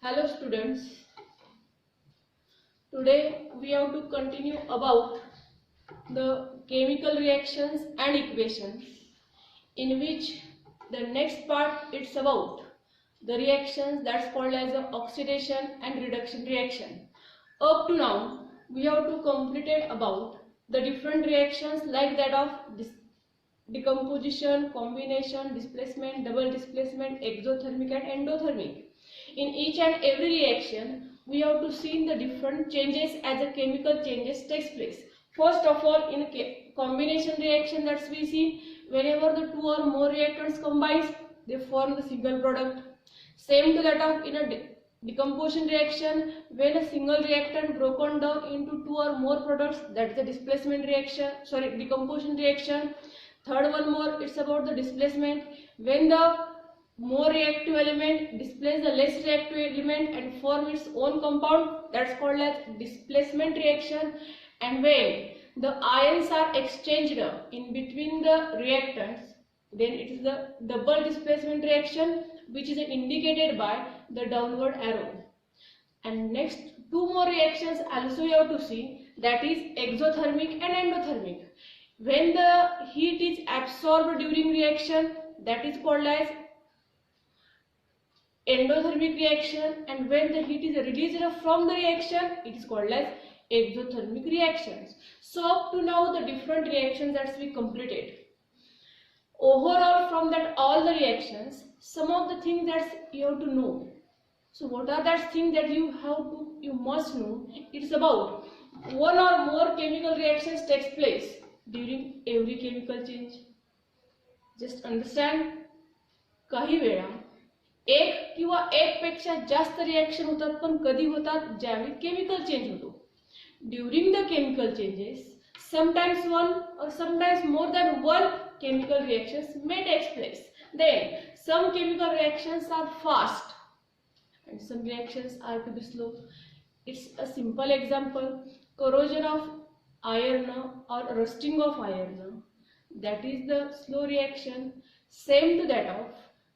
Hello students, today we have to continue about the chemical reactions and equations, in which the next part it's about the reactions that's called as the oxidation and reduction reaction. Up to now we have to completed about the different reactions like that of decomposition, combination, displacement, double displacement, exothermic and endothermic. In each and every reaction, we have to see the different changes as the chemical changes takes place. First of all, in combination reaction that we see, whenever the two or more reactants combines, they form the single product. Same to that of in a decomposition reaction, when a single reactant broken down into two or more products, that's the displacement reaction, decomposition reaction. Third one more, it's about the displacement. When the more reactive element displaces the less reactive element and form its own compound, that's called as displacement reaction. And when the ions are exchanged in between the reactants, then it is the double displacement reaction, which is indicated by the downward arrow. And next two more reactions also you have to see, that is exothermic and endothermic. When the heat is absorbed during reaction, that is called as endothermic reaction, and when the heat is released from the reaction, it is called as exothermic reactions. So up to now the different reactions that we completed. Overall, from that all the reactions, some of the things that you have to know. So what are that things that you must know? It's about one or more chemical reactions takes place during every chemical change. Just understand, काही वेळा एक किंवा एक पेक्षा जास्त reaction होतात, पण कधी होतात ज्यावेळी केमिकल चेंज होतो. During the chemical changes sometimes one or sometimes more than one chemical reactions may take place. Then some chemical reactions are fast and some reactions are to be slow. It's a simple example: corrosion of iron or rusting of iron, that is the slow reaction. Same to that of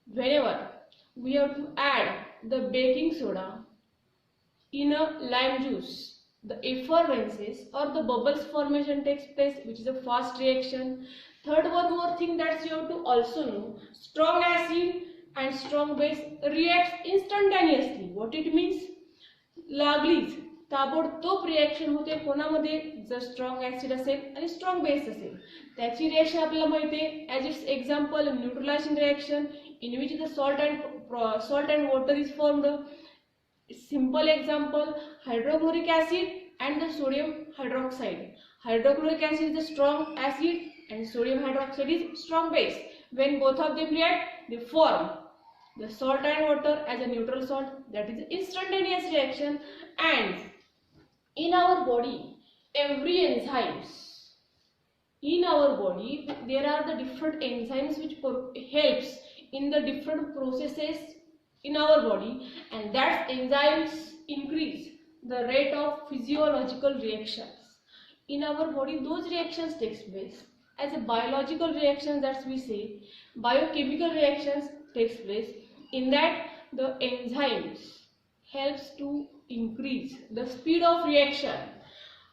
whenever we have to add the baking soda in a lime juice, the effervescence or the bubbles formation takes place, which is a fast reaction. Third one more thing that you have to also know: strong acid and strong base reacts instantaneously. What it means? लागलीच ताबडतोब reaction होते कोणामध्ये, जर strong acid असेल आणि strong base असेल. त्याची reaction आपल्याला माहिती आहे as its example neutralisation reaction, in which the salt and water is formed. Simple example: hydrochloric acid and the sodium hydroxide. Hydrochloric acid is the strong acid and sodium hydroxide is strong base. When both of them react, they form the salt and water as a neutral salt, that is instantaneous reaction. And in our body, every enzymes in our body, there are the different enzymes which helps in the different processes in our body, and that enzymes increase the rate of physiological reactions in our body. Those reactions takes place as a biological reactions, that we say biochemical reactions takes place. In that, the enzymes helps to increase the speed of reaction.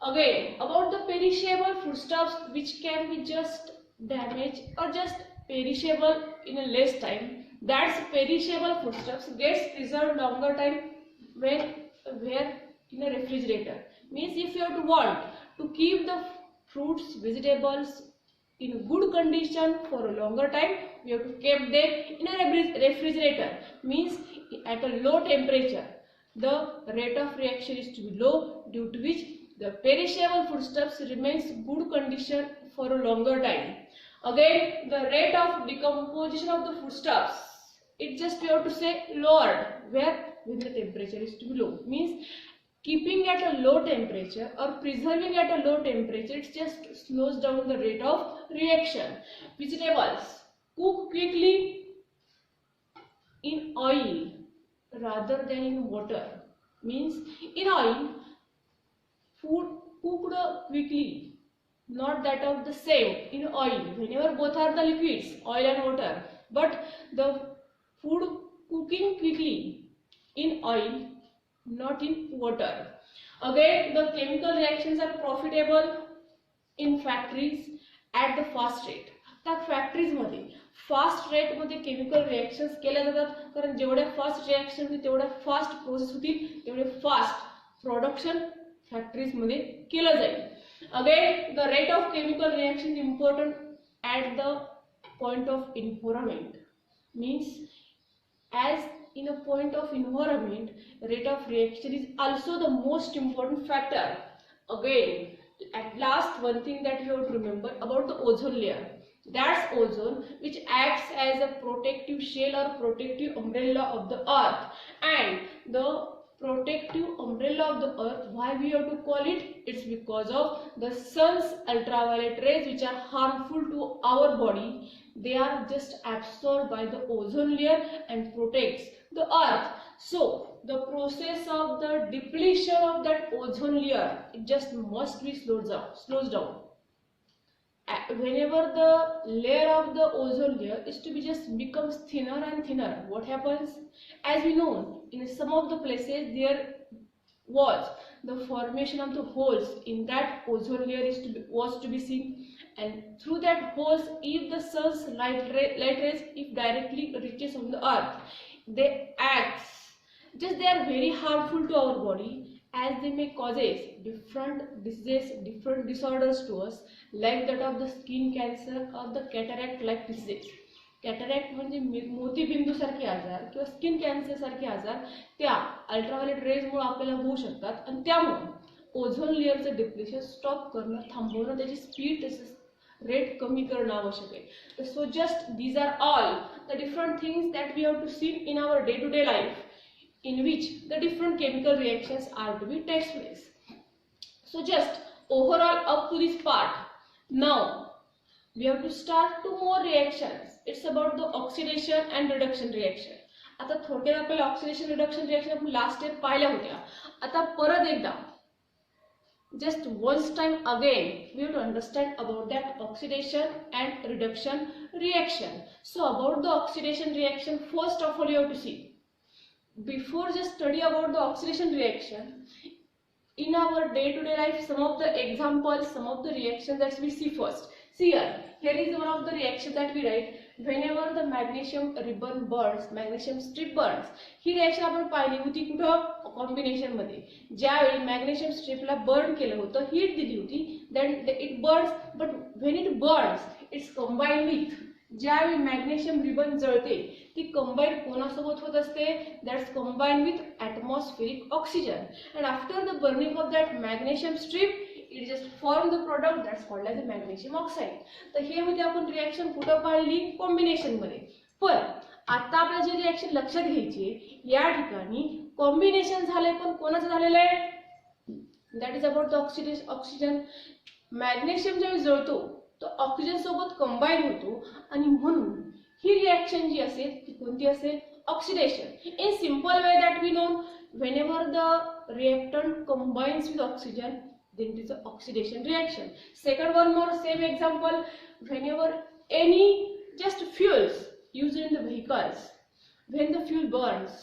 Again, about the perishable foodstuffs which can be just damaged or just perishable in a less time, that's perishable foodstuffs gets preserved longer time where in a refrigerator. Means if you have to want to keep the fruits, vegetables in good condition for a longer time, we have to keep them in a refrigerator. Means at a low temperature, the rate of reaction is to be low, due to which the perishable foodstuffs remains good condition for a longer time. Again, the rate of decomposition of the foodstuffs, it just we have to say lowered, where when the temperature is to be low. Means keeping at a low temperature or preserving at a low temperature, it just slows down the rate of reaction. Vegetables cook quickly in oil rather than in water. Means in oil, food cooked quickly, not that of the same in oil. Whenever both are the liquids, oil and water, but the food cooking quickly in oil, not in water. Again, the chemical reactions are profitable in factories at the fast rate. त्या factories मध्ये fast rate मध्ये chemical reactions केल्या जातात, कारण जेवढ्या fast reaction होतील तेवढ्या fast process होतील, तेवढे फास्ट प्रोडक्शन फॅक्टरीज मध्ये केलं जाईल. Again the rate of chemical reaction is important at the point of environment, means as in a point of environment, rate of reaction is also the most important factor. Again, at last, one thing that you have to remember about the ozone layer, that's ozone which acts as a protective shell or protective umbrella of the earth. And the protective umbrella of the earth, why we have to call it? It's because of the sun's ultraviolet rays which are harmful to our body. They are just absorbed by the ozone layer and protects the earth. So the process of the depletion of that ozone layer, it just must be slows down. Whenever the layer of the ozone layer is to be just becomes thinner and thinner, what happens? As we know, in some of the places there was the formation of the holes in that ozone layer was to be seen, and through that holes, if the sun's light rays if directly reaches on the earth, they are very harmful to our body, as they may causes different diseases, different disorders to us, like that of the skin cancer or the cataract like disease. Cataract म्हणजे मोतीबिंदू सारखे आजार किंवा skin cancer सारखे आजार त्या ultraviolet रेजमुळे आपल्याला होऊ शकतात, आणि त्यामुळे ओझोन लेअरचं डिप्लेशन स्टॉप करणं, थांबवणं, त्याची स्पीड रेट कमी करणं आवश्यक आहे. So just these are all the different things that we have to see in our day to day life, in which the different chemical reactions are to be takes place. So just overall up to this part, now we have to start two more reactions. It's about the oxidation and reduction reaction. आता थोडक्यात आपल्याला oxidation reduction reaction आपण last step पाहिल्या होत्या. आता परत एकदा just once time again we have to understand about that oxidation and reduction reaction. So about the oxidation reaction, first of all you have to see, before just study about the oxidation reaction, in our day-to-day life, some of the examples, some of the reactions that we see first. See here is one of the reaction that we write. Whenever the magnesium ribbon burns, magnesium strip burns, he reaction आपण पाहिली होती कुठं? Combination मध्ये. ज्यावेळी magnesium स्ट्रिपला burn केलं होतं, heat दिली होती, then it burns, but when it burns, it's combined with, ज्यावेळी मॅग्नेशियम रिबन जळते ती कंबाईन कोणासोबत होत असते? That's combine with atmospheric oxygen, and after the burning of that magnesium strip it just form the product that's called as magnesium oxide. तर हे होते आपण रिएक्शन कुठं पाहिली? कॉम्बिनेशन मध्ये. पण आता आपल्याला जी रिएक्शन लक्षात घ्यायची, या ठिकाणी कॉम्बिनेशन झालंय, पण कोणाचं झालेलं आहे? That is about the oxygen. Magnesium ज्यावेळी जळतो तो ऑक्सिजन सोबत कंबाईन होतो, आणि म्हणून ही रिएक्शन जी असेल ती कोणती असेल? Oxidation. In simple way that we know, whenever the reactant combines with oxygen, then it is an oxidation reaction. Second one more same example, whenever any just fuels used in the vehicles, when the fuel burns,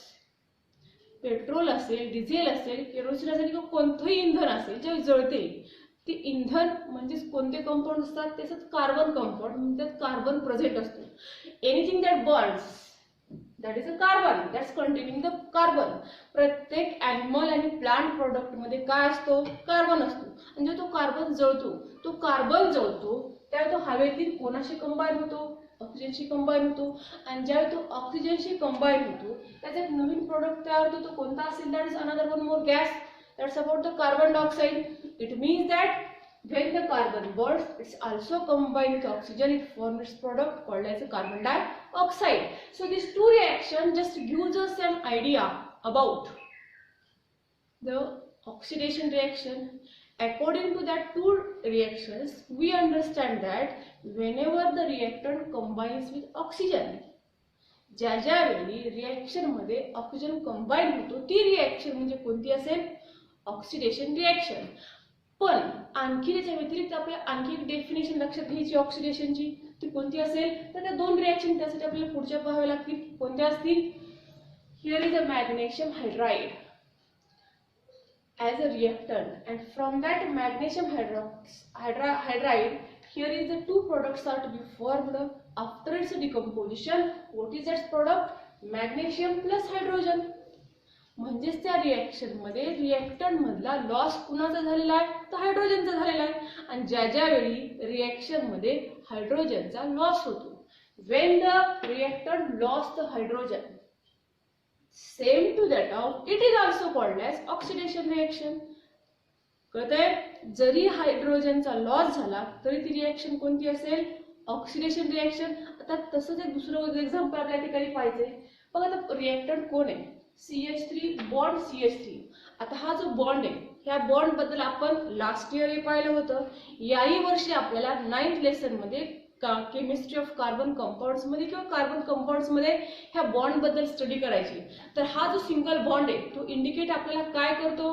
petrol असेल, diesel असेल, kerosene असेल किंवा कोणतंही इंधन असेल जे जळते, ते इंधन म्हणजे कोणते कंपाऊंड असतात? त्याच्यात कार्बन कंपाऊंड, म्हणजे कार्बन प्रेझेंट असतो. Anything that Burns that is a carbon, that's containing the carbon. प्रत्येक ॲनिमल आणि प्लांट प्रोडक्ट मध्ये काय असतो? कार्बन असतो. म्हणजे तो कार्बन जळतो, त्यावेळी तो हवेतील कोणाशी कंबाईन होतो? ऑक्सिजनशी कंबाईन होतो, आणि ज्यावेळी तो ऑक्सिजनशी कंबाईन होतो त्याचा एक नवीन प्रोडक्ट तयार होतो. तो कोणता असेल? That is another one more gas, that's about the carbon dioxide. It means that when the carbon burns, it's also combined with oxygen, it forms its product called as a carbon dioxide. So these two reactions just gives us an idea about the oxidation reaction. According to that two reactions, we understand that whenever the reactant combines with oxygen, ज्या वेळी reaction मध्ये oxygen combine होतो ती reaction म्हणजे कोणती असेल? Oxidation reaction. पण आणखी त्याच्या व्यतिरिक्त आपल्याला आणखी एक डेफिनेशन लक्षात घ्यायची ऑक्सिडेशनची, ती कोणती असेल? तर त्या दोन रिएक्शन त्यासाठी आपल्याला पुढच्या पाहाव्या लागतील. कोणत्या असतील? here is a magnesium hydride as a reactant, and from that magnesium hydride, here is the two products are to be formed after its decomposition. What is that product? Magnesium plus hydrogen. म्हणजेच त्या reaction मध्ये reactant मधला loss कुणाचा झालेला आहे? तर हायड्रोजनचा झालेला आहे. आणि ज्या वेळी रिएक्शन मध्ये हायड्रोजनचा लॉस होतो, when the reactant lost the hydrogen, same to that of it is also called as oxidation reaction. कळतंय? जरी हायड्रोजनचा लॉस झाला तरी ती रिएक्शन कोणती असेल? Oxidation reaction. आता तसंच एक दुसरं एक्झाम्पल आपल्या ठिकाणी पाहिजे. बघा आता रिएक्टंट कोण आहे? CH3 bond CH3. आता हा जो बॉन्ड आहे, ह्या बॉन्ड बद्दल आपण लास्ट इयर हे पाहिलं होतं. याही वर्षी आपल्याला 9th लेसन मध्ये केमिस्ट्री ऑफ कार्बन कंपाऊंड्स मध्ये किंवा कार्बन कंपाऊंड्स मध्ये ह्या बॉन्ड बद्दल स्टडी करायची. तर हा जो सिंगल बॉन्ड आहे तो इंडिकेट आपल्याला काय करतो?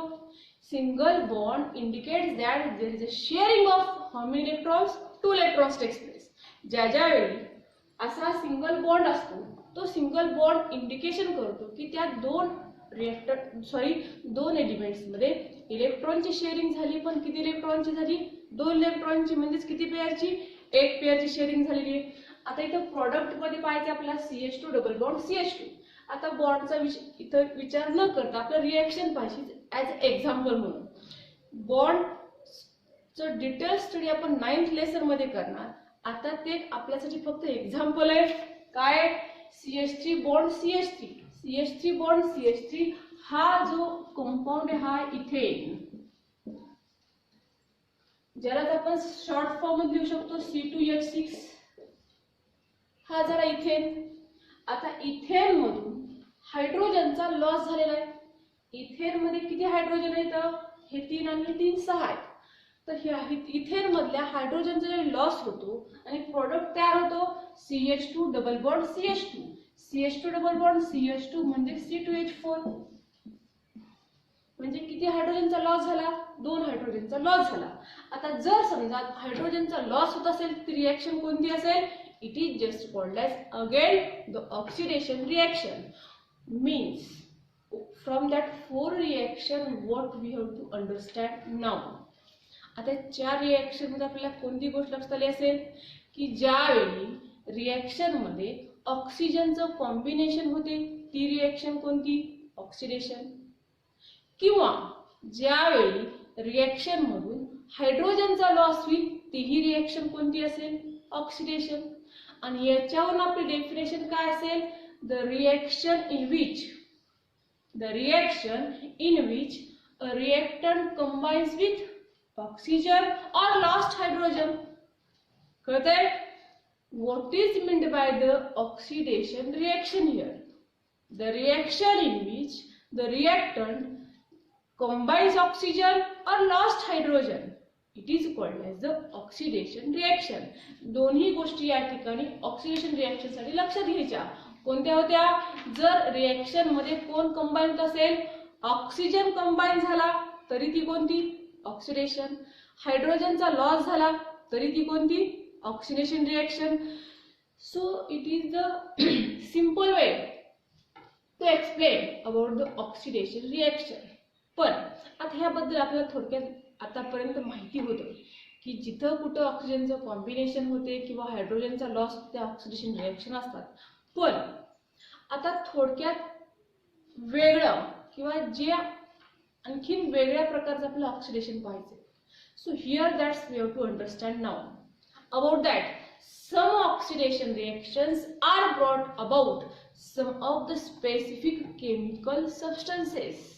Single bond indicates that there is a sharing of how many electrons? 2 electrons takes place. ज्या वेळी असा सिंगल बॉन्ड असतो, तो सिंगल बॉन्ड इंडिकेशन करतो की त्या दोन एलिमेंट्स मध्ये इलेक्ट्रॉनची शेअरिंग झाली. पण किती इलेक्ट्रॉनची झाली? 2 इलेक्ट्रॉनची. म्हणजेच किती पेअरची? 1 पेअरची शेअरिंग झालेली आहे. आता इथं प्रॉडक्ट मध्ये पाहिजे आपल्याला CH2 डबल बॉन्ड CH2. आता बॉन्डचा इथं विचार न करता आपलं रिएक्शन पाहिजे ऍज एक्झाम्पल म्हणून. बॉन्डचं डिटेल स्टडी आपण 9th लेसन मध्ये करणार. आता ते आपल्यासाठी फक्त एक्झाम्पल आहे. काय? CH3 bond CH3. CH3 bond CH3 हा जो कंपाऊंड आहे हा इथेन, ज्याला आपण शॉर्ट फॉर्म मध्ये लिहू शकतो C2H6. हा झाला इथेन. आता इथेन मधून हायड्रोजनचा लॉस झालेला आहे. इथेन मध्ये किती हायड्रोजन आहेत? हे 3 आणि हे 3 6 आहेत. तर हे इथेन मधल्या हायड्रोजनचा जे लॉस होतो आणि प्रोडक्ट तयार होतो CH2 double bond CH2. CH2 double bond CH2 म्हणजे C2H4. म्हणजे किती हायड्रोजनचा लॉस झाला? 2 हायड्रोजनचा लॉस झाला. आता जर समजा हायड्रोजनचा लॉस होत असेल तर रिएक्शन कोणती असेल? It is just called as again the oxidation reaction. Means from that 4 reaction what we have to understand now. आता 4 रिएक्शन मध्ये आपल्याला कोणती गोष्ट लक्षात आली असेल की ज्यावेळी रिएक्शन मध्ये ऑक्सिजनचं कॉम्बिनेशन होते ती रिएक्शन कोणती? ऑक्सिडेशन. किंवा ज्यावेळी रिएक्शन मधून हायड्रोजनचा लॉस होईल तीही रिएक्शन कोणती असेल? ऑक्सिडेशन. आणि याच्यावरून आपली डेफिनेशन काय असेल? The reaction in which a reactant combines with oxygen or lost hydrogen. कळतंय? What is meant by the oxidation reaction here? The reaction in which the reactant combines oxygen or lost hydrogen. It is called as the oxidation reaction. दोन्ही गोष्टी या ठिकाणी oxidation reaction साठी लक्षात घ्यायच्या. कोणत्या होत्या? जर रिएक्शन मध्ये कोण कंबाईन असेल? ऑक्सिजन कंबाईन झाला तरी ती कोणती? ऑक्सिडेशन. हायड्रोजनचा लॉस झाला तरी ती कोणती? Oxidation reaction. So it is the simple way to explain about the oxidation reaction. पण आता ह्याबद्दल आपल्याला थोडक्यात आतापर्यंत माहिती होतं की जिथं कुठं ऑक्सिजनचं कॉम्बिनेशन होते किंवा हायड्रोजनचा लॉस त्या ऑक्सिडेशन रिएक्शन असतात. पण आता थोडक्यात वेगळं किंवा जे आणखीन वेगळ्या प्रकारचं आपलं ऑक्सिडेशन पाहिजे. So here that's we have to understand now about that. Some oxidation reactions are brought about some of the specific chemical substances.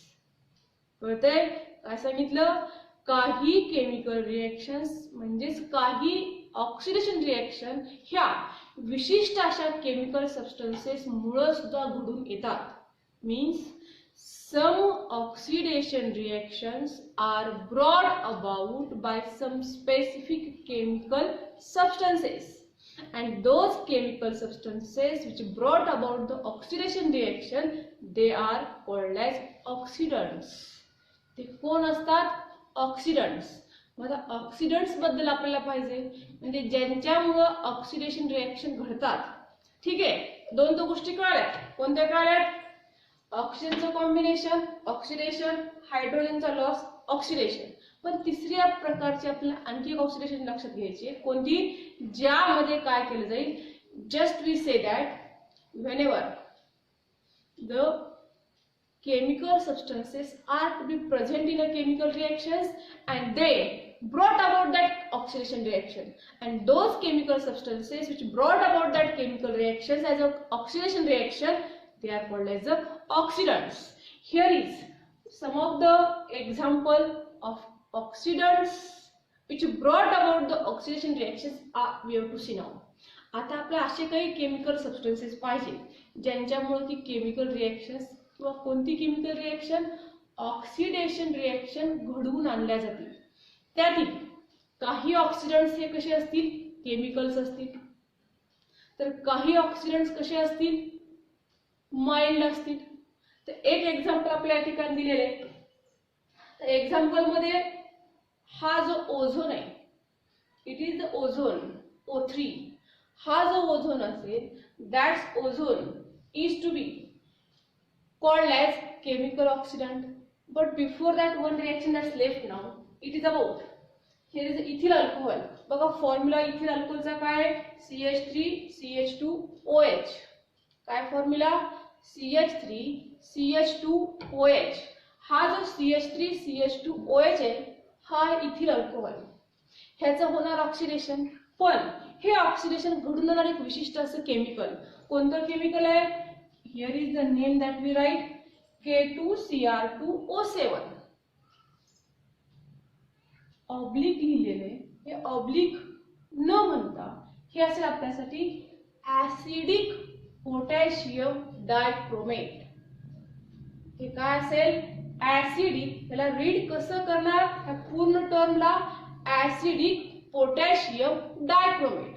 कळतंय? काय सांगितलं? काही केमिकल रिएक्शन्स म्हणजेच काही ऑक्सिडेशन रिएक्शन ह्या विशिष्ट अशा केमिकल सबस्टन्सेस मुळे सुद्धा घडून येतात. Means some oxidation reactions are brought about by some specific chemical substances, and those chemical substances which brought about the oxidation reaction, they are called as oxidants. ते कोण असतात? ऑक्सिडंट्स. मला ऑक्सिडंट्स बद्दल आपल्याला पाहिजे म्हणजे ज्यांच्यामुळे ऑक्सिडेशन रिएक्शन घडतात. ठीक आहे, 2 गोष्टी कळल्या. कोणत्या कळल्यात? ऑक्सिजनचं कॉम्बिनेशन ऑक्सिडेशन, हायड्रोजनचा लॉस ऑक्सिडेशन. पण तिसऱ्या प्रकारची आपल्याला आणखी एक ऑक्सिडेशन लक्षात घ्यायची आहे. कोणती? ज्यामध्ये काय केलं जाईल, just we say that whenever the chemical substances are to be present in a chemical reactions and they brought about that oxidation reaction, and those chemical substances which brought about that chemical reactions as a oxidation reaction, they are called as the oxidants. Here is some of the example of oxidants which brought about the oxidation reactions we have to see now. आता आपल्याला असे काही chemical substances पाहिजे ज्यांच्यामुळे ती chemical reactions किंवा कोणती chemical reaction, oxidation reaction घडवून आणल्या जातील. त्यातील काही ऑक्सिडंट्स हे कसे असतील, केमिकल्स असतील, तर काही ऑक्सिडंट्स कसे असतील, माइल्ड असतील. तर एक एक्झाम्पल आपल्या या ठिकाणी दिलेले आहे. तर एक्झाम्पल मध्ये हा जो ओझोन आहे, it is the ozone O3. हा जो ओझोन असेल, that's ozone is to be called as chemical oxidant. But before that one reaction that's left now, it is about here is ethyl alcohol. बघा formula ethyl अल्कोहोलचा काय आहे, CH3CH2OH. काय formula, CH3CH2OH. हा जो CH3CH2OH आहे हा इथिल अल्कोहोल, ह्याचं होणार ऑक्सिडेशन. पण हे ऑक्सिडेशन घडून येणार एक विशिष्ट असं केमिकल. कोणतं केमिकल आहे, here is the name that we write, K2Cr2O7. Oblique लिहिलेले, हे ऑब्लिक न म्हणता हे असेल आपल्यासाठी ऍसिडिक पोटॅशियम डायक्रोमेट. हे काय असेल, ऍसिडिक. त्याला रीड कसं करणार, ह्या पूर्ण टर्मला ऍसिडिक पोटॅशियम डायक्रोमेट.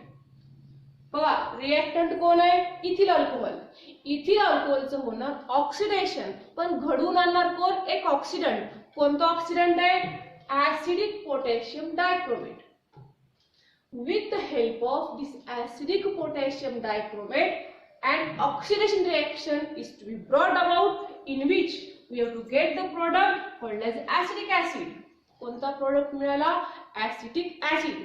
बघा रिएक्टंट कोण आहे, इथिल अल्कोहोल. इथिल अल्कोहोलचं होणार ऑक्सिडेशन, पण घडवून आणणार कोण, एक ऑक्सिडंट. कोणतं ऑक्सिडंट आहे, acidic potassium dichromate. With the help of this acidic potassium dichromate an oxidation reaction is to be brought about in which we have to get the product called as acetic acid. कोणता product मिळाला, acetic acid.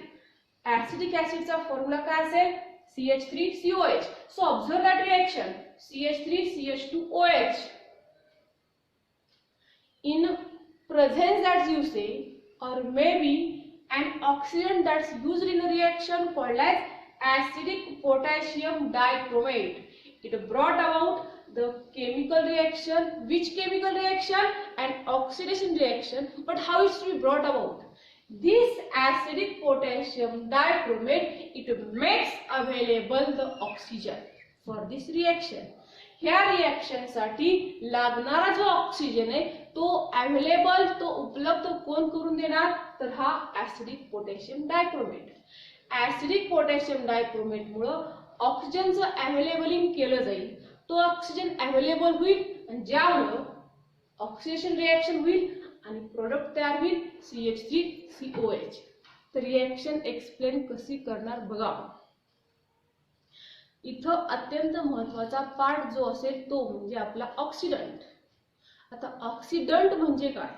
Acetic ऍसिडचा formula काय असेल, CH3COH. So observe that reaction, CH3CH2OH. in presence that's you say, or maybe an oxidant that's used in a reaction called as acidic potassium dichromate. It brought about the chemical reaction. Which chemical reaction? An oxidation reaction. But how is to be brought about? This acidic potassium dichromate, it makes available the oxygen for this reaction. ह्या reaction साठी लागणारा जो oxygen आहे तो available, तो उपलब्ध कोण करून देणार, तर हा acidic potassium dichromate. Acidic potassium dichromate मुळे ऑक्सिजनचं अवेलेबलिंग केलं जाईल. तो ऑक्सिजन अवेलेबल होईल आणि ज्यामुळे ऑक्सिडेशन रिएक्शन होईल आणि प्रोडक्ट तयार होईल CH3COH. तर रिएक्शन एक्सप्लेन कशी करणार बघा. इथं अत्यंत महत्त्वाचा पार्ट जो असेल तो म्हणजे आपला ऑक्सिडंट. आता ऑक्सिडंट म्हणजे काय,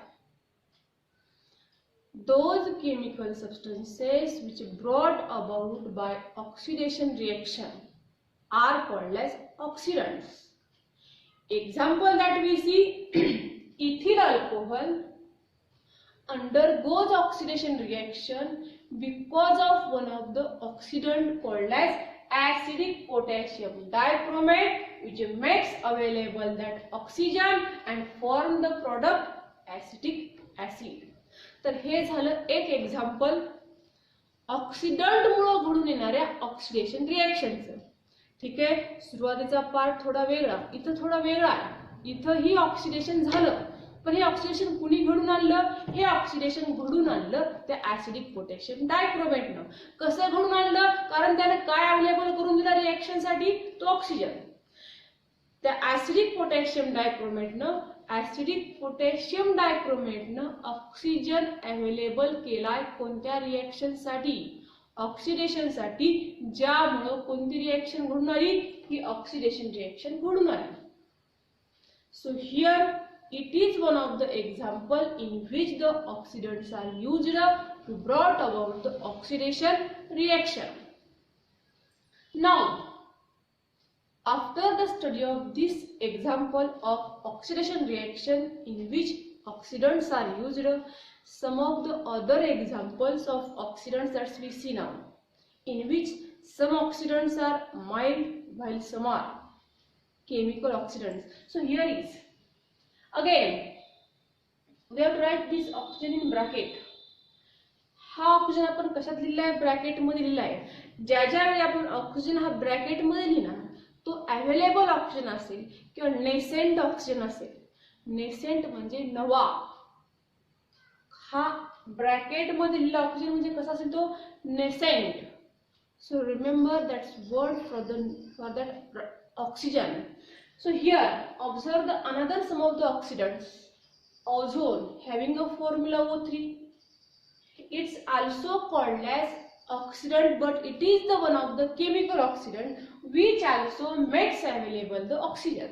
those chemical substances which brought about by oxidation reaction are called as oxidants. Example that we see, ethyl alcohol undergoes oxidation reaction because of one of the oxidant called as acidic potassium dichromate, which makes available that oxygen and form the product acetic acid. तर हे झालं एक example oxidant मुळे घडून येणाऱ्या oxidation रिएक्शनचं. ठीक आहे, सुरुवातीचा पार्ट थोडा वेगळा, इथं थोडा वेगळा आहे. इथं ही ऑक्सिडेशन झालं, पण हे ऑक्सिडेशन कुणी घडून आणलं, हे ऑक्सिडेशन घडून आणलं त्या ऍसिडिक पोटॅशियम डायक्रोमेटनं. कसं घडून आणलं, कारण त्याने काय अवेलेबल करून दिला रिएक्शन साठी, तो ऑक्सिजन. त्या ऍसिडिक पोटॅशियम डायक्रोमेटनं ऑक्सिजन अवेलेबल केलाय कोणत्या रिएक्शन साठी, ऑक्सिडेशन साठी, ज्यामुळे कोणती रिएक्शन घडून आली, ही ऑक्सिडेशन रिएक्शन घडून आली. So here it is one of the example in which the oxidants are used to brought about the oxidation reaction. Now, after the study of this example of oxidation reaction in which oxidants are used, some of the other examples of oxidants that we see now, in which some oxidants are mild while some are chemical oxidants. So here is, again, we have to write this oxygen in bracket. हा oxygen आपण कशात लिहिला आहे? Bracket मध्ये लिहिला आहे. ज्या वेळी आपण ऑक्सिजन हा ब्रॅकेट मध्ये लिहिणार तो अवेलेबल ऑक्सिजन असेल किंवा नेसेंट ऑक्सिजन असेल. नेसेंट म्हणजे नवा. हा ब्रॅकेट मध्ये लिहिलेला ऑक्सिजन म्हणजे कसा असेल तो? Nascent. So remember that's word for that oxygen. So here observe the another some of the oxidants. Ozone having a formula O3. It's also called as oxidant, but it is the one of the chemical oxidant which also makes available the oxygen.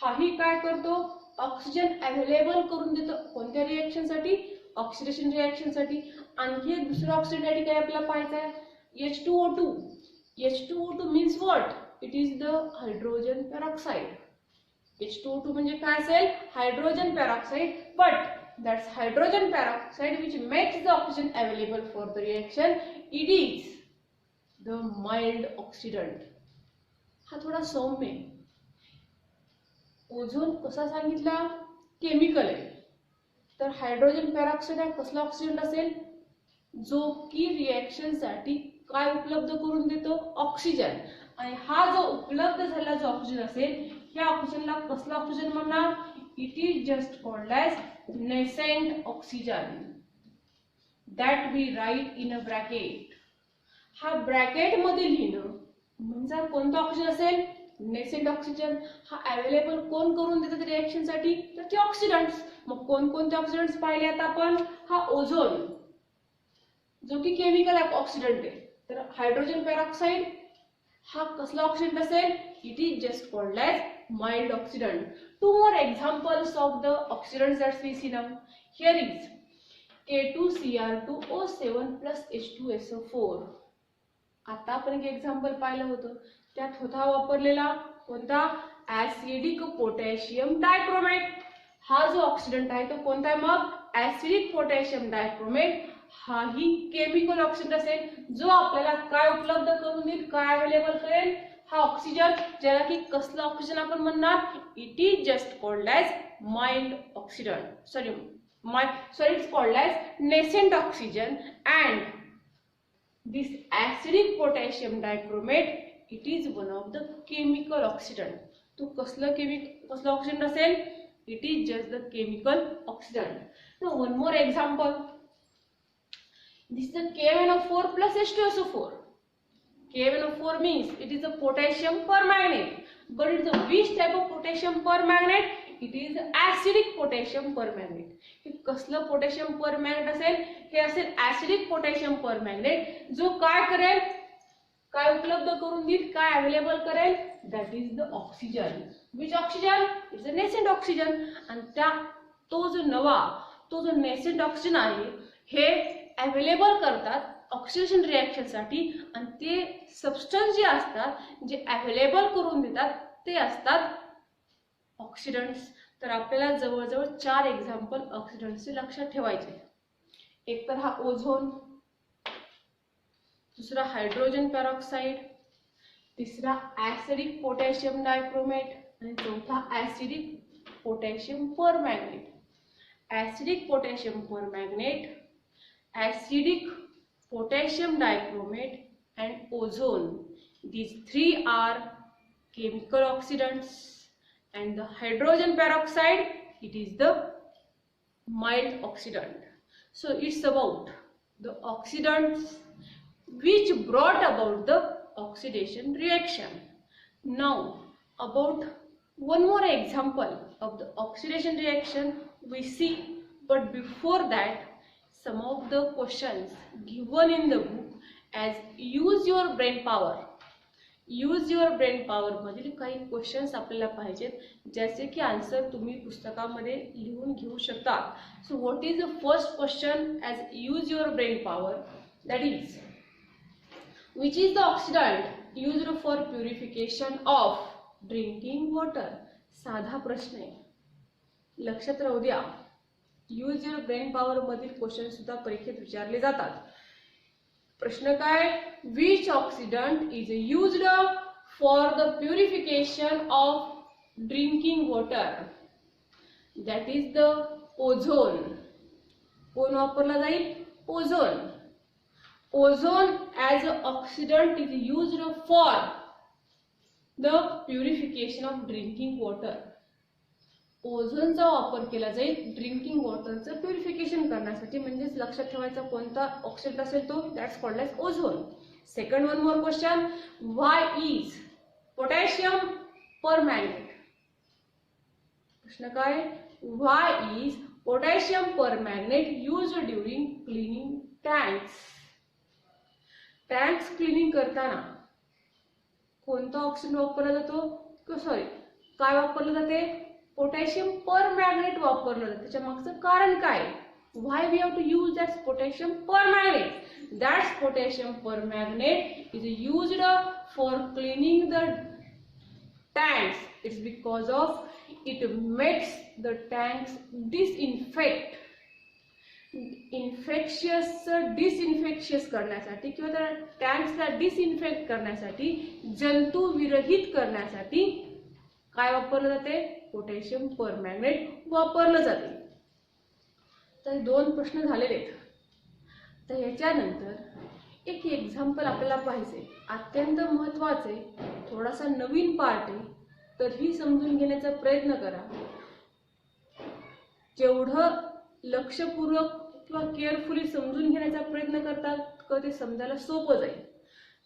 हाही काय करतो? Oxygen available करून देतो. कोणत्या reaction साठी? Oxidation reaction साठी. आणखी एक दुसरा ऑक्सिडंट या ठिकाणी आपल्याला पाहायचा आहे, H2O2. H2O2 means what? It is the hydrogen peroxide. H2O2 म्हणजे काय असेल? Hydrogen peroxide. But that's hydrogen peroxide which makes the oxygen available for the reaction. It is the mild oxidant. हा थोडा सौम्य. ओझोन कसा सांगितला? केमिकल आहे. तर हायड्रोजन पेरॉक्साइड हा कसला ऑक्सिडंट असेल? जो की रिएक्शन साठी काय उपलब्ध करून देतो? ऑक्सिजन. आणि हा जो उपलब्ध झालेला जो ऑक्सिजन असेल, ह्या ऑक्सिजनला कसला ऑक्सिजन म्हणणार? It is just called as nascent oxygen that we write in a bracket. हा ब्रॅकेट मध्ये लिहिणं म्हणजे कोणता ऑक्सिजन असेल? Nascent oxygen. हा अवेलेबल कोण करून देतात रिएक्शन साठी? तर ते ऑक्सिडंट्स. मग कोणकोणते ऑक्सिडंट्स पाहिले आता आपण? हा ओझोन जो की केमिकल ऑक्सिडंट आहे. तर हायड्रोजन पेरॉक्साइड हा कसला ऑक्सिडंट असेल? It is just called as mild oxidant. Two more examples of the oxidants that we see now. Here is K2Cr2O7 plus H2SO4. आता आपण एक एक्झाम्पल पाहिलं होतं, त्यात होता वापरलेला कोणता? Acidic potassium dichromate. हा जो ऑक्सिडंट आहे तो कोणता आहे मग? Acidic potassium dichromate. हाही केमिकल ऑक्सिडंट असेल जो आपल्याला काय उपलब्ध करून देईल? काय अवेलेबल करेल? हा ऑक्सिजन, ज्याला की कसला ऑक्सिजन आपण म्हणणार? It is just called as mild oxidant. It's called as nascent oxygen. And this acidic potassium dichromate it is one of the chemical oxidant. तो कसला ऑक्सिडंट असेल? It is just the chemical oxidant. Now one more example. This is the KNO4 plus H2SO4. KNO4 means it is a potassium permanganate, but it is a which type of potassium permanganate? It is acidic potassium permanganate. हे कसलं potassium परमॅंगनेट असेल? हे असेल acidic potassium permanganate जो काय करेल? काय उपलब्ध करून देईल? काय अवेलेबल करेल? That is the oxygen. Which oxygen? It's a nascent oxygen. आणि तो जो नवा, तो जो nascent oxygen आहे हे अवेलेबल करतात ऑक्सिडेशन रिएक्शन साठी. आणि ते सबस्टन्स जे असतात जे अवेलेबल करून देतात ते असतात ऑक्सिडंट्स. तर आपल्याला जवळजवळ 4 एक्झाम्पल ऑक्सिडंट्सचे लक्षात ठेवायचे. एक तर हा ओझोन, दुसरा हायड्रोजन पेरॉक्साइड, तिसरा ऍसिडिक पोटॅशियम डायक्रोमेट आणि चौथा acidic potassium permanganate. Acidic potassium permanganate, acidic potassium dichromate and ozone. These 3 are chemical oxidants, and the hydrogen peroxide, it is the mild oxidant. So it's about the oxidants which brought about the oxidation reaction. Now about one more example of the oxidation reaction we see, but before that some of the questions given in the book as use your brain power. Use your brain power मधील काही questions आपल्याला पाहिजेत, ज्याचे की answer तुम्ही पुस्तकामध्ये लिहून घेऊ शकता. So what is the first question as use your brain power? That is which is the oxidant used for purification of drinking water? साधा प्रश्न आहे, लक्षात राहू द्या. यूज युअर ब्रेन पॉवर मधील क्वेश्चन सुद्धा परीक्षेत विचारले जातात. प्रश्न काय? Which oxidant is used for the purification of drinking water? That is the ozone. कोण वापरला जाईल? Ozone. Ozone as a oxidant is used for the purification of drinking water. ओझोनचा वापर केला जाईल ड्रिंकिंग वॉटरचं प्युरिफिकेशन करण्यासाठी. म्हणजेच लक्षात ठेवायचा कोणता ऑक्सिडंट असेल तो, that's called as ozone. Second one more question, why is potassium permanganate? प्रश्न काय? Why is potassium permanganate used during cleaning tanks? Tanks cleaning करताना कोणता ऑक्सिजन वापरला जातो? काय वापरलं जाते? पोटॅशियम परमॅंगनेट वापरलं जातं. त्याच्या मागचं कारण काय? Why we have to use that potassium permanganate? That's potassium permanganate is used for cleaning the tanks. It's because of it makes the tanks disinfect. Disinfectious करण्यासाठी किंवा त्या टँक्सला डिसइन्फेक्ट करण्यासाठी, जंतू विरहित करण्यासाठी काय वापरलं जाते? पोटॅशियम परमॅंगनेट वापरलं जाते. तर दोन प्रश्न झालेले आहेत. तर याच्यानंतर एक एक्झाम्पल आपल्याला पाहिजे, अत्यंत महत्वाचे, थोडासा नवीन पार्ट आहे, तरीही समजून घेण्याचा प्रयत्न करा. जेवढं लक्षपूर्वक किंवा केअरफुली समजून घेण्याचा प्रयत्न करतात का ते समजायला सोपं जाईल.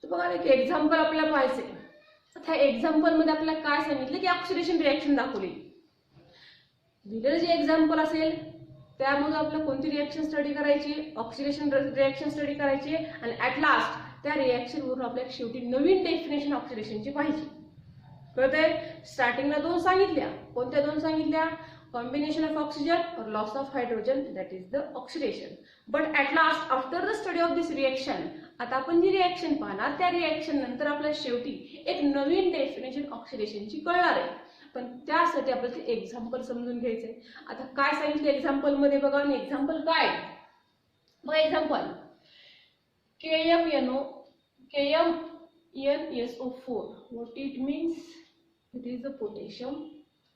तर बघा, एक एक्झाम्पल आपल्याला पाहिजे. त्या एक्झाम्पल मध्ये आपल्याला काय सांगितलं की ऑक्सिडेशन रिएक्शन दाखवली. दिलेलं जे एक्झाम्पल असेल त्यामध्ये आपल्याला कोणती रिएक्शन स्टडी करायची? ऑक्सिडेशन रिएक्शन स्टडी करायची. आणि ऍट लास्ट त्या रिएक्शन वरून आपल्याला शेवटी नवीन डेफिनेशन ऑक्सिडेशनची पाहिजे. कळतंय? स्टार्टिंगला दोन सांगितल्या. कोणत्या दोन सांगितल्या? कॉम्बिनेशन ऑफ ऑक्सिजन और loss of hydrogen, that is the oxidation. But at last after the study of this reaction, आता आपण जी रिएक्शन पाहणार त्या रिएक्शन नंतर आपल्याला शेवटी एक नवीन डेफिनेशन ऑक्सिडेशनची कळणार आहे. पण त्यासाठी आपल्याला ते एक्झाम्पल समजून घ्यायचंय. आता काय सांगितलं एक्झाम्पल मध्ये बघा. आणि एक्झाम्पल काय? मग example KMnSO4. What it means? It is the potassium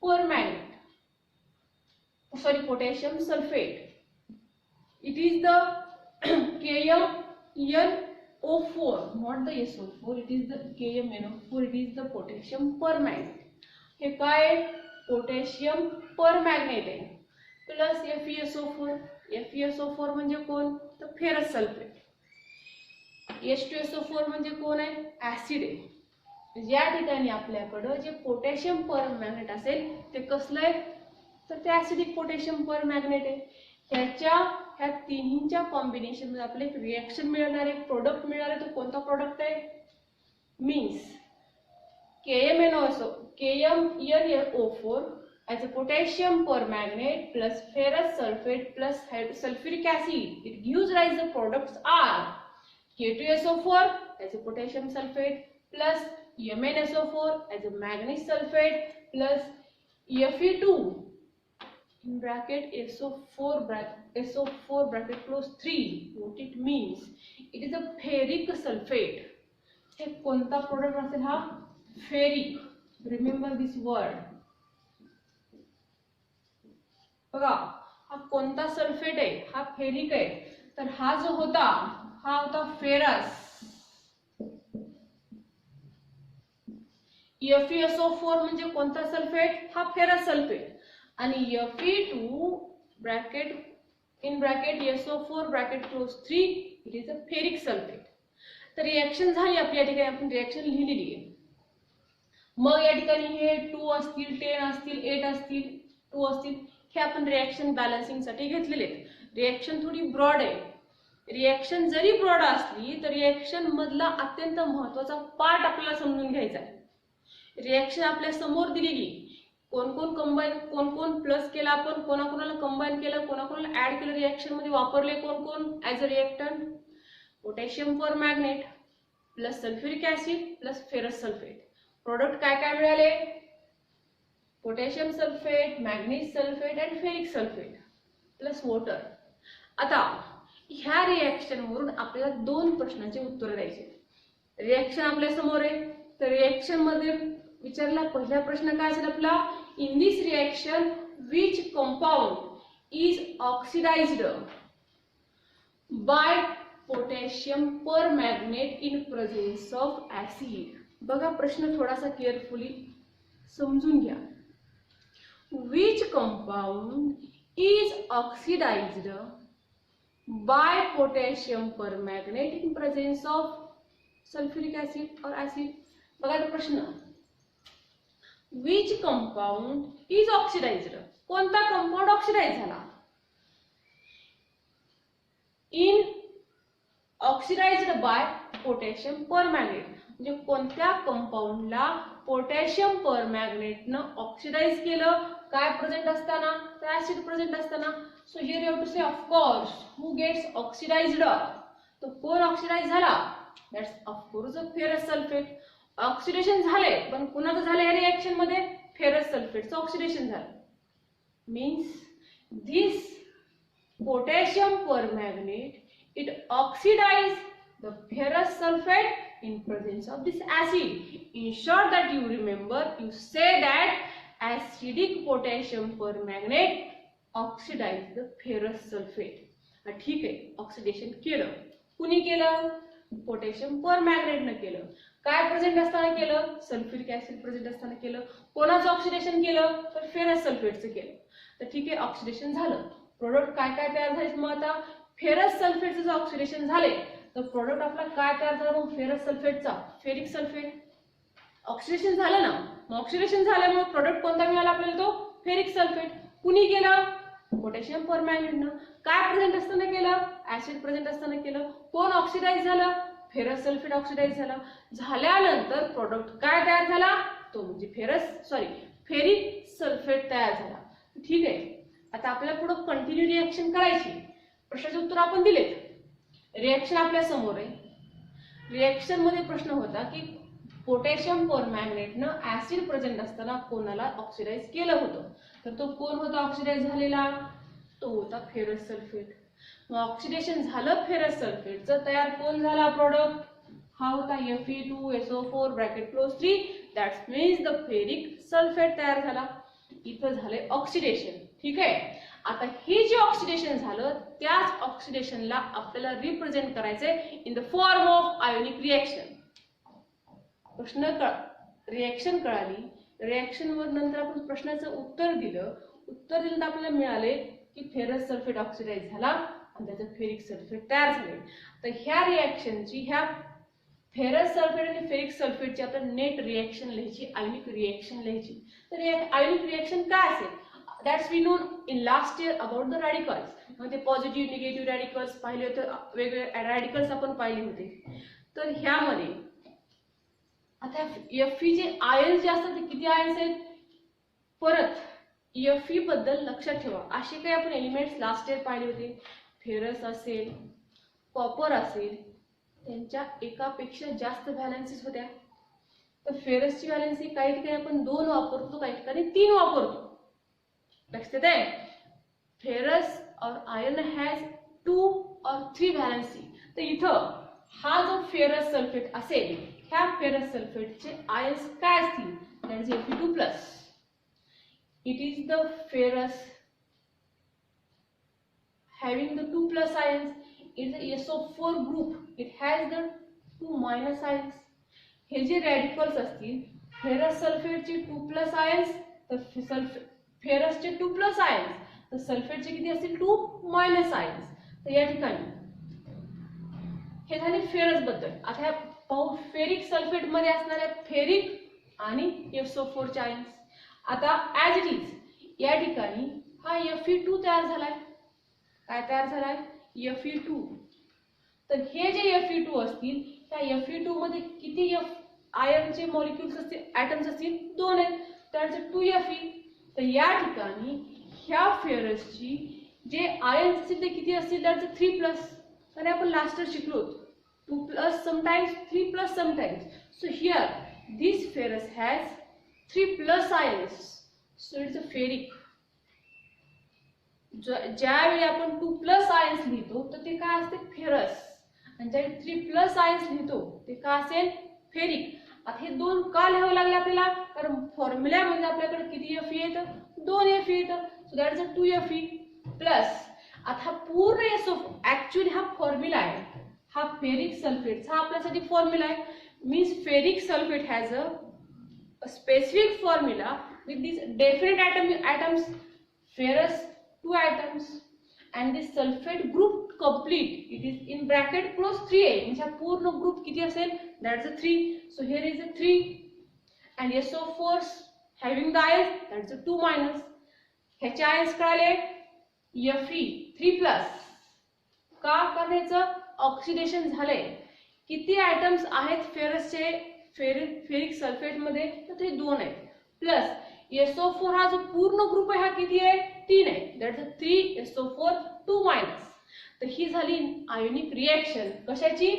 permanganate. Potassium sulphate. It is the KMnO4, not the SO4. It is the KMnO4. It is the potassium permanganate. हे काय? पोटॅशियम परमॅंगनेट आहे. Plus FeSO4. FeSO4 म्हणजे कोण? तर ferrous sulphate. H2SO4 म्हणजे कोण आहे? Acid आहे. या ठिकाणी आपल्याकडं जे पोटॅशियम परमॅंगनेट असेल ते कसलं आहे? तर ते ऍसिडिक पोटॅशियम परमॅंगनेट आहे. ह्या तिन्हींच्या कॉम्बिनेशन मध्ये आपल्याला एक रिएक्शन मिळणार आहे, प्रोडक्ट मिळणार आहे. तो कोणता प्रोडक्ट आहे? Means KMnO4 as a potassium permanganate plus ferrous sulfate plus sulfuric acid. It gives rise the products are K2SO4 as a potassium sulfate plus MnSO4 as a manganese sulfate plus Fe2 in bracket SO4 bracket close 3. What it means? It is a ferric sulfate. हे कोणता product असेल? हा ferric. Remember दिस word. बघा, हा कोणता sulphate आहे? हा ferric आहे. तर हा जो होता हा होता फेरस. FeSO4 म्हणजे कोणता सल्फेट? हा फेरस सल्फेट. आणि Fe2 bracket in bracket SO4 bracket close 3, it is a ferric sulphate. तर रिएक्शन झाली आपली. या ठिकाणी आपण रिएक्शन लिहिलेली आहे. मग या ठिकाणी हे 2 असतील, 10 असतील, 8 असतील, 2 असतील, हे आपण रिएक्शन बॅलन्सिंग साठी घेतलेले आहेत. रिएक्शन थोडी ब्रॉड आहे. रिएक्शन जरी ब्रॉड असली तर रिएक्शन मधला अत्यंत महत्वाचा पार्ट आपल्याला समजून घ्यायचा आहे. रिएक्शन आपल्या समोर दिलेली, कोण कोण कंबाईन, कोण कोण प्लस केला, आपण कोणाकोणाला कंबाईन केलं, कोणाकोणाला ऍड केलं, रिएक्शन मध्ये वापरले कोण कोण as a reactant. Potassium per magnet plus sulphuric acid plus ferrous sulphate. Product काय काय मिळाले? Potassium sulphate, manganese sulphate and ferric sulphate plus water. आता ह्या रिएक्शन वरून आपल्याला दोन प्रश्नांचे उत्तर द्यायचे. रिएक्शन आपल्या समोर आहे, तर रिएक्शन मध्ये विचारला पहिला प्रश्न काय असेल आपला? In this reaction which compound is oxidized by potassium permanganate in presence of acid. बघा प्रश्न थोडासा केअरफुली समजून घ्या. Which compound is oxidized by potassium permanganate in presence of sulphuric acid or acid. बघा तो प्रश्न. Which compound is oxidized, कोणता compound oxidize झाला? In oxidized by potassium permanganate, म्हणजे कोणत्या कंपाऊंडला पोटॅशियम पर मॅग्नेटनं ऑक्सिडाइज केलं, काय प्रेझेंट असताना? तर ऍसिड प्रेझेंट असताना. So here you have to say of course who gets oxidized. तो कोण ऑक्सिडाइज झाला? That's of course a ferrous sulphate. Oxidation झाले, पण कुणाचं झालं या रिएक्शन मध्ये? फेरस सल्फेटचं ऑक्सिडेशन झालं. Means this potassium permanganate it oxidize the ferrous sulfate in presence of this acid. In short, that you remember, you say that acidic potassium permanganate oxidize the ferrous sulfate. ठीक आहे, oxidation केलं. कुणी केलं? Potassium परमॅग्नेट न केलं. काय present असताना केलं? सल्फ्युरिक ऍसिड प्रेझेंट असताना केलं. कोणाचं ऑक्सिडेशन केलं? तर फेरस सल्फेटचं केलं. तर ठीक आहे, ऑक्सिडेशन झालं. प्रोडक्ट काय काय तयार झाले? मग आता फेरस सल्फेटचं जर ऑक्सिडेशन झाले तर प्रोडक्ट आपला काय तयार झाला? मग फेरस सल्फेटचा फेरिक सल्फेट. ऑक्सिडेशन झालं ना, मग ऑक्सिडेशन झाल्यामुळे प्रोडक्ट कोणता मिळाला आपल्याला? तो फेरिक सल्फेट. कुणी केलं? पोटॅशियम परमॅग्नेटनं. काय प्रेझेंट असताना केलं? ऍसिड प्रेझेंट असताना केलं. कोण ऑक्सिडाइज झालं? फेरस सल्फेट ऑक्सिडाइज झाला. झाल्यानंतर प्रोडक्ट काय तयार झाला? तो म्हणजे फेरिक सल्फेट तयार झाला. ठीक आहे, आता आपल्याला पुढे कंटिन्यू रिएक्शन करायची. प्रश्नाचे उत्तर आपण दिलेत. रिएक्शन आपल्या समोर आहे. रिएक्शन मध्ये प्रश्न होता की पोटॅशियम परमॅग्नेटनं ऍसिड प्रेझेंट असताना कोणाला ऑक्सिडाइज केलं होतं, तर तो कोण होता ऑक्सिडाइज झालेला? तो होता फेरस सल्फेट. मग ऑक्सिडेशन झालं फेरस सल्फेटचं, तयार कोण झाला प्रोडक्ट? हा होता Fe2SO4 bracket close 3. That's means the ferric sulphate तयार झाला. इथं झाले ऑक्सिडेशन. ठीक आहे, आता हे जे ऑक्सिडेशन झालं त्याच ऑक्सिडेशनला आपल्याला रिप्रेझेंट करायचंय in the form of ionic reaction. Reaction कळाली. रिएक्शन वर नंतर आपण प्रश्नाचं उत्तर दिलं तर आपल्याला मिळाले की फेरस सल्फेट ऑक्सिडाइज झाला आणि त्याचं फेरिक सल्फेट तयार झाले. तर ह्या रिएक्शनची, ह्या फेरस सल्फेट आणि फेरिक सल्फेटची आपण नेट रिएक्शन लिहायची, आयोनिक रिएक्शन लिहायची. तर आयोनिक रिएक्शन काय असेल? That's we know in last year about the radicals. म्हणजे पॉझिटिव्ह निगेटिव्ह रॅडिकल्स पाहिले होते, वेगवेगळे रॅडिकल्स आपण पाहिले होते. तर ह्यामध्ये आता Fe जे आयन्स जे असतात ते किती आयन्स आहेत? परत Fe बद्दल लक्षात ठेवा, असे काही आपण एलिमेंट्स लास्ट इयर पाहिले होते. फेरस असेल, कॉपर असेल, त्यांच्या एकापेक्षा जास्त व्हॅलेन्सीज होत्या. तर फेरसची व्हॅलेन्सी काही ठिकाणी आपण 2 वापरतो, काही ठिकाणी 3 वापरतो. लक्षात आहे, फेरस और आयर्न हैज 2 और 3 व्हॅलेन्सी. तर इथं हा जो फेरस सल्फेट असेल, ह्या फेरस सल्फेटचे आयन्स काय असतील? That is Fe2+. It is the ferrous having the 2+ ions. It is the SO4 group. It has the 2- ions. हे जे रॅडिकल्स असतील, फेरस सल्फेटचे 2+ आयन्स, तर फेरसचे 2+ आयन्स, तर सल्फेटचे किती असतील? 2- आयन्स. तर या ठिकाणी हे झाले फेरस बद्दल. आता पाहू फेरिक सल्फेट मध्ये असणारे फेरिक आणि SO4 चे आयन्स. आता ऍज इट इज या ठिकाणी हा Fe2 तयार झालाय. काय तयार झालाय? Fe2. तर हे जे Fe2 असतील त्या Fe2 मध्ये किती आयर्नचे मॉलिक्युल्स असतील, ॲटम्स असतील, 2 आहेत, त्याचं 2Fe. तर या ठिकाणी ह्या फेरसची जे आयर्न्स असतील ते किती असतील, त्याचं 3+. आणि आपण लास्ट इयर शिकलो 2+ sometimes 3+ sometimes. So here this ferrous has 3+ ions, so it's a ferric. ज्यावेळी आपण 2+ आयन्स लिहितो तर ते काय असते, फेरस. आणि ज्यावेळी 3+ आयन्स लिहितो ते काय असेल, फेरिक. आता हे 2 का लिहावं लागले आपल्याला, कारण फॉर्म्युल्यामध्ये आपल्याकडे किती Fe येतं, 2 Fe येतं. So that is 2Fe plus. आता पूर्ण ऍक्च्युअली हा फॉर्म्युला आहे, हा फेरिक सल्फेट हा आपल्यासाठी फॉर्म्युला आहे. Means ferric sulphate has a specific formula with this definite atoms, ferrous 2 atoms, and this sulfate group complete, it is in bracket close 3a, म्हणजे हा पूर्ण ग्रुप किती असेल, that's a 3. So here is a 3 and SO4 having the ions, that's a 2-. ह्याचे ions कळाले, Fe 3+. का करण्याचं, oxidation झालंय. किती आयटम्स आहेत फेरसचे फेरिक सल्फेट मध्ये, तर ते 2 आहेत. प्लस SO4 हा जो पूर्ण ग्रुप आहे हा किती आहे, 3 आहे, दॅट्स 3 SO4 2-. तर ही झाली आयोनिक रिएक्शन कशाची,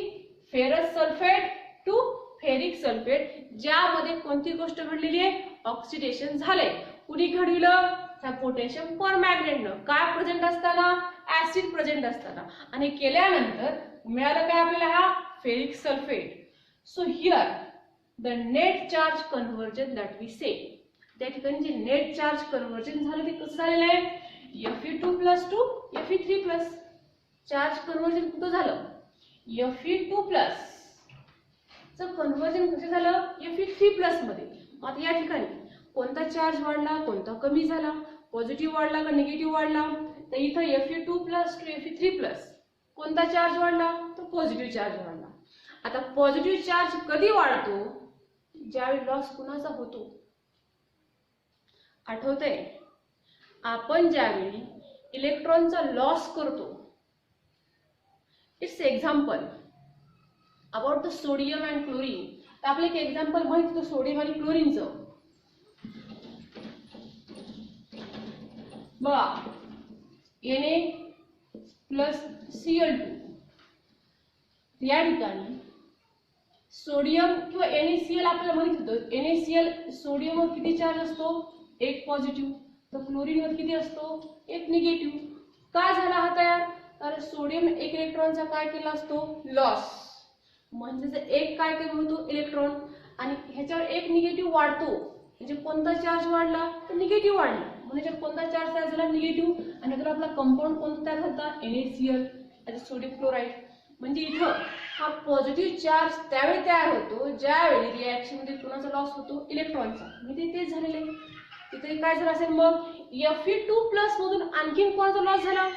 ferrous sulphate to ferric sulphate, ज्यामध्ये कोणती गोष्ट घडलेली आहे, ऑक्सिडेशन झाले. कुणी घडविलं, ह्या पोटॅशियम परमॅग्नेटनं. काय प्रेझेंट असताना, ऍसिड प्रेझेंट असताना. आणि केल्यानंतर मिळालं काय आपल्याला, हा ferric sulphate. So here the net charge conversion that we say, त्या ठिकाणी जे नेट चार्ज कन्व्हर्जन झालं ते कसं झालेलं आहे, Fe2+ to Fe3+. Charge conversion कुठं झालं, Fe2+ च कन्व्हर्जन कसं झालं, Fe3+ मध्ये. आता या ठिकाणी कोणता चार्ज वाढला, कोणता कमी झाला, पॉझिटिव्ह वाढला का निगेटिव्ह वाढला, तर इथं Fe2+ टू Fe3+. कोणता चार्ज वाढला, तर पॉझिटिव्ह चार्ज वाढला. आता पॉझिटिव्ह चार्ज कधी वाढतो, ज्यावेळी लॉस कुणाचा होतो, आठवतंय, आपण ज्यावेळी इलेक्ट्रॉनचा लॉस करतो. It's example about the sodium and chlorine. तर आपल्याला एक एक्झाम्पल माहित होतं सोडियम आणि क्लोरीनचं. बघा, Na+Cl2. या ठिकाणी सोडियम किंवा NaCl आपल्याला माहित होतं, NaCl सोडियमवर किती चार्ज असतो, 1 पॉझिटिव्ह, तर क्लोरीनवर किती असतो, 1 निगेटिव्ह. का झाला हा तयार, कारण सोडियम 1 इलेक्ट्रॉनचा काय केला असतो, लॉस. म्हणजे एक काय कमी होतो, इलेक्ट्रॉन, आणि ह्याच्यावर 1 निगेटिव्ह वाढतो. म्हणजे कोणता चार्ज वाढला, तर निगेटिव्ह वाढला. म्हणजे कोणता चार्ज तयार झाला, निगेटिव्ह. आणि नंतर आपला कंपाऊंड कोणता तयार झाला, NaCl ॲज सोडियम क्लोराईड. म्हणजे इथं हा पॉझिटिव्ह चार्ज त्यावेळी तयार होतो ज्यावेळी रिॲक्शन मध्ये कोणाचा लॉस होतो, इलेक्ट्रॉनचा. म्हणजे तेच झालेलं आहे. तिथे काय झालं असेल मग, Fe2+ मधून आणखी कोणाचा लॉस झाला,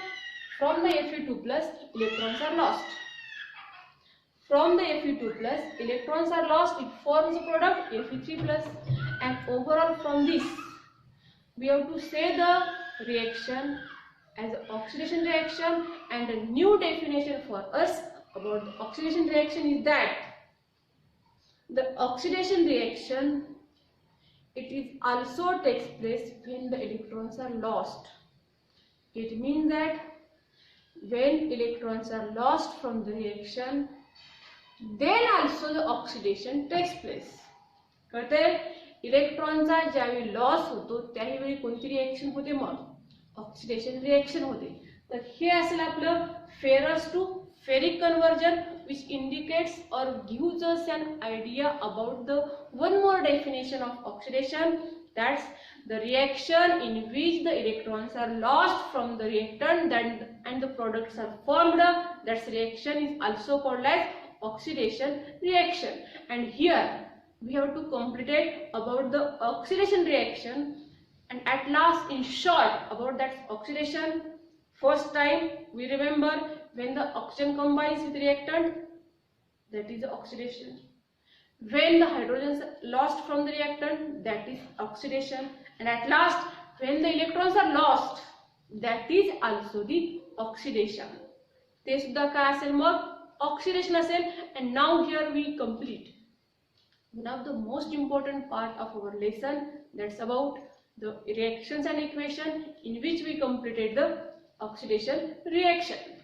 from the Fe2+ electrons are lost. From the Fe2+, electrons are lost. It forms the product Fe3+, and overall from this, we have to say the reaction as an oxidation reaction. And a new definition for us about the oxidation reaction is that the oxidation reaction, it is also takes place when the electrons are lost. It means that when electrons are lost from the reaction, then also the oxidation takes place. कळते, इलेक्ट्रॉनचा ज्यावेळी loss होतो त्यावेळी कोणती reaction होते, मग oxidation reaction होते. तर हे असेल आपलं ferrous to ferric conversion, which indicates or gives us an idea about the one more definition of oxidation, that's the reaction in which the electrons are lost from the reactant and the products are formed. That reaction is also called as oxidation reaction. And here we have to complete about the oxidation reaction, and at last in short about that oxidation. First time we remember, when the oxygen combines with reactant, that is the oxidation. When the hydrogen is lost from the reactant, that is oxidation. And at last when the electrons are lost, that is also the oxidation. ते सुद्धा काय असेल मग, oxidation असेल. And now here we complete one of the most important part of our lesson, that's about the reactions and equation in which we completed the oxidation reaction.